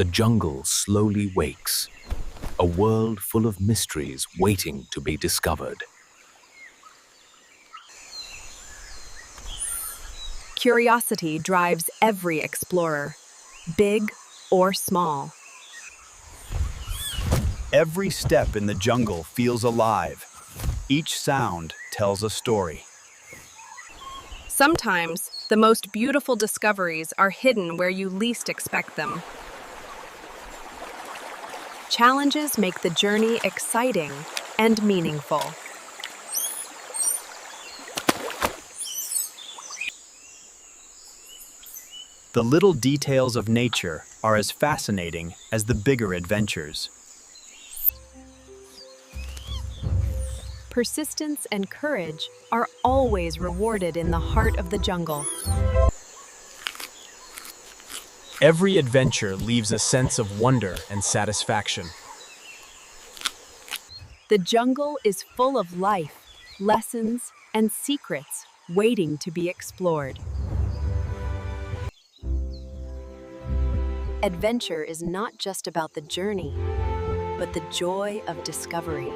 The jungle slowly wakes, a world full of mysteries waiting to be discovered. Curiosity drives every explorer, big or small. Every step in the jungle feels alive. Each sound tells a story. Sometimes, the most beautiful discoveries are hidden where you least expect them. Challenges make the journey exciting and meaningful. The little details of nature are as fascinating as the bigger adventures. Persistence and courage are always rewarded in the heart of the jungle. Every adventure leaves a sense of wonder and satisfaction. The jungle is full of life, lessons, and secrets waiting to be explored. Adventure is not just about the journey, but the joy of discovery.